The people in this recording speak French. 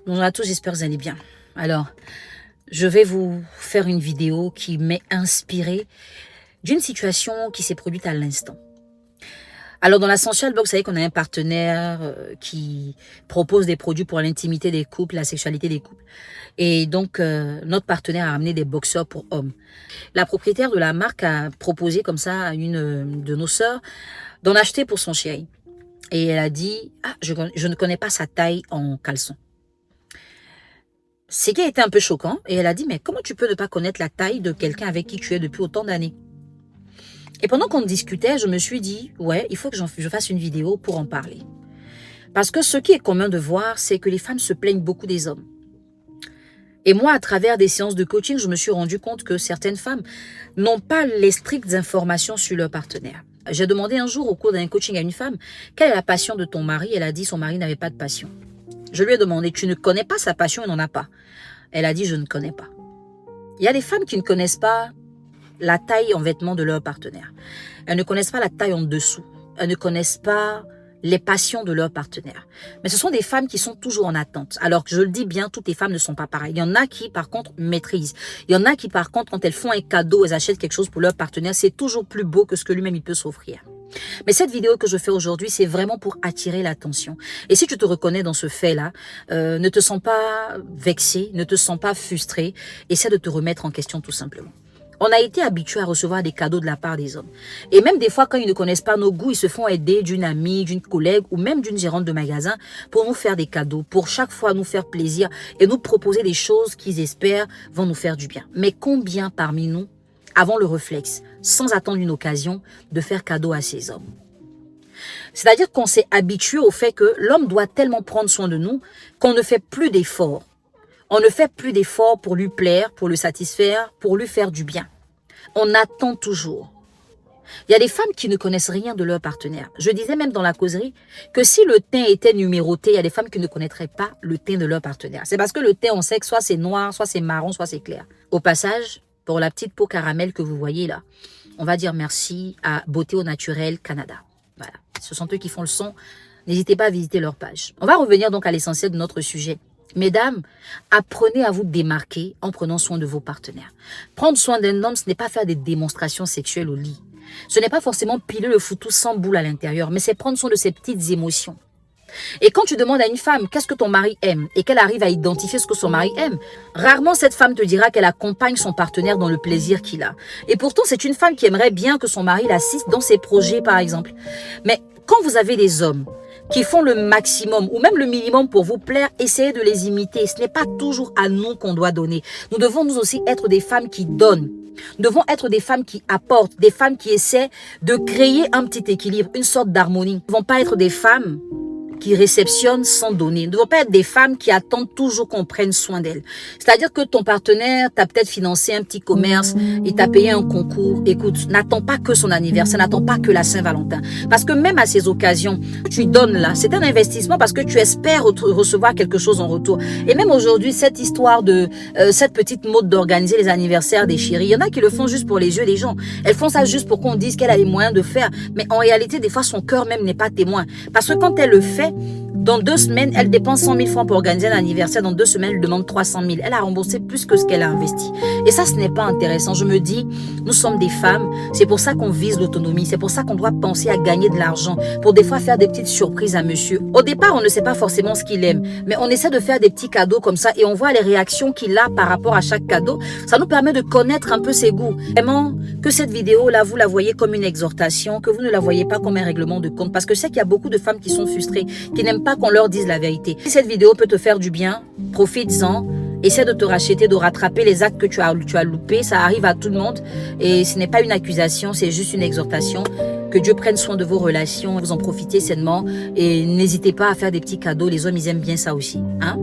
Bonjour à tous, j'espère que vous allez bien. Alors, je vais vous faire une vidéo qui m'est inspirée d'une situation qui s'est produite à l'instant. Alors, dans l'Essential Box, vous savez qu'on a un partenaire qui propose des produits pour l'intimité des couples, la sexualité des couples. Et donc, notre partenaire a amené des boxeurs pour hommes. La propriétaire de la marque a proposé comme ça à une de nos sœurs d'en acheter pour son chéri. Et elle a dit, je ne connais pas sa taille en caleçon. C'est qui a été un peu choquant. Et elle a dit, mais comment tu peux ne pas connaître la taille de quelqu'un avec qui tu es depuis autant d'années? Et pendant qu'on discutait, je me suis dit, ouais, il faut que je fasse une vidéo pour en parler. Parce que ce qui est commun de voir, c'est que les femmes se plaignent beaucoup des hommes. Et moi, à travers des séances de coaching, je me suis rendu compte que certaines femmes n'ont pas les strictes informations sur leur partenaire. J'ai demandé un jour au cours d'un coaching à une femme, quelle est la passion de ton mari? Elle a dit, son mari n'avait pas de passion. Je lui ai demandé, tu ne connais pas sa passion? Il n'en a pas. Elle a dit, je ne connais pas. Il y a des femmes qui ne connaissent pas la taille en vêtements de leur partenaire. Elles ne connaissent pas la taille en dessous. Elles ne connaissent pas les passions de leur partenaire. Mais ce sont des femmes qui sont toujours en attente. Alors que je le dis bien, toutes les femmes ne sont pas pareilles. Il y en a qui, par contre, maîtrisent. Il y en a qui, par contre, quand elles font un cadeau, elles achètent quelque chose pour leur partenaire, c'est toujours plus beau que ce que lui-même il peut s'offrir. Mais cette vidéo que je fais aujourd'hui, c'est vraiment pour attirer l'attention. Et si tu te reconnais dans ce fait-là, ne te sens pas vexé, ne te sens pas frustré, essaie de te remettre en question tout simplement. On a été habitué à recevoir des cadeaux de la part des hommes. Et même des fois, quand ils ne connaissent pas nos goûts, ils se font aider d'une amie, d'une collègue ou même d'une gérante de magasin pour nous faire des cadeaux, pour chaque fois nous faire plaisir et nous proposer des choses qu'ils espèrent vont nous faire du bien. Mais combien parmi nous avons le réflexe, sans attendre une occasion, de faire cadeau à ces hommes? C'est-à-dire qu'on s'est habitué au fait que l'homme doit tellement prendre soin de nous qu'on ne fait plus d'efforts. On ne fait plus d'efforts pour lui plaire, pour le satisfaire, pour lui faire du bien. On attend toujours. Il y a des femmes qui ne connaissent rien de leur partenaire. Je disais même dans la causerie que si le teint était numéroté, il y a des femmes qui ne connaîtraient pas le teint de leur partenaire. C'est parce que le teint, on sait que soit c'est noir, soit c'est marron, soit c'est clair. Au passage, pour la petite peau caramel que vous voyez là, on va dire merci à Beauté au Naturel Canada. Voilà, ce sont eux qui font le son. N'hésitez pas à visiter leur page. On va revenir donc à l'essentiel de notre sujet. Mesdames, apprenez à vous démarquer en prenant soin de vos partenaires. Prendre soin d'un homme, ce n'est pas faire des démonstrations sexuelles au lit. Ce n'est pas forcément piler le foutou sans boule à l'intérieur, mais c'est prendre soin de ses petites émotions. Et quand tu demandes à une femme qu'est-ce que ton mari aime et qu'elle arrive à identifier ce que son mari aime, rarement cette femme te dira qu'elle accompagne son partenaire dans le plaisir qu'il a. Et pourtant, c'est une femme qui aimerait bien que son mari l'assiste dans ses projets, par exemple. Mais quand vous avez des hommes qui font le maximum ou même le minimum pour vous plaire, essayez de les imiter. Ce n'est pas toujours à nous qu'on doit donner. Nous devons nous aussi être des femmes qui donnent. Nous devons être des femmes qui apportent, des femmes qui essaient de créer un petit équilibre, une sorte d'harmonie. Nous ne devons pas être des femmes qui réceptionnent sans donner. Nous ne devons pas être des femmes qui attendent toujours qu'on prenne soin d'elles. C'est-à-dire que ton partenaire t'a peut-être financé un petit commerce, il t'a payé un concours. Écoute, n'attends pas que son anniversaire, n'attends pas que la Saint-Valentin. Parce que même à ces occasions, tu donnes là, c'est un investissement parce que tu espères recevoir quelque chose en retour. Et même aujourd'hui, cette histoire de cette petite mode d'organiser les anniversaires des chéris, il y en a qui le font juste pour les yeux des gens. Elles font ça juste pour qu'on dise qu'elle a les moyens de faire. Mais en réalité, des fois, son cœur même n'est pas témoin. Parce que quand elle le fait, dans 2 semaines, elle dépense 100 000 francs pour organiser un anniversaire. Dans 2 semaines, elle demande 300 000. Elle a remboursé plus que ce qu'elle a investi. Et ça, ce n'est pas intéressant. Je me dis, nous sommes des femmes. C'est pour ça qu'on vise l'autonomie. C'est pour ça qu'on doit penser à gagner de l'argent. Pour des fois faire des petites surprises à monsieur. Au départ, on ne sait pas forcément ce qu'il aime. Mais on essaie de faire des petits cadeaux comme ça. Et on voit les réactions qu'il a par rapport à chaque cadeau. Ça nous permet de connaître un peu ses goûts. Vraiment, que cette vidéo-là, vous la voyez comme une exhortation. Que vous ne la voyez pas comme un règlement de compte. Parce que je sais qu'il y a beaucoup de femmes qui sont frustrées, qui n'aiment pas qu'on leur dise la vérité. Si cette vidéo peut te faire du bien, profites-en. Essaie de te racheter, de rattraper les actes que tu as loupés. Ça arrive à tout le monde. Et ce n'est pas une accusation, c'est juste une exhortation. Que Dieu prenne soin de vos relations. Vous en profitez sainement. Et n'hésitez pas à faire des petits cadeaux. Les hommes, ils aiment bien ça aussi. Hein?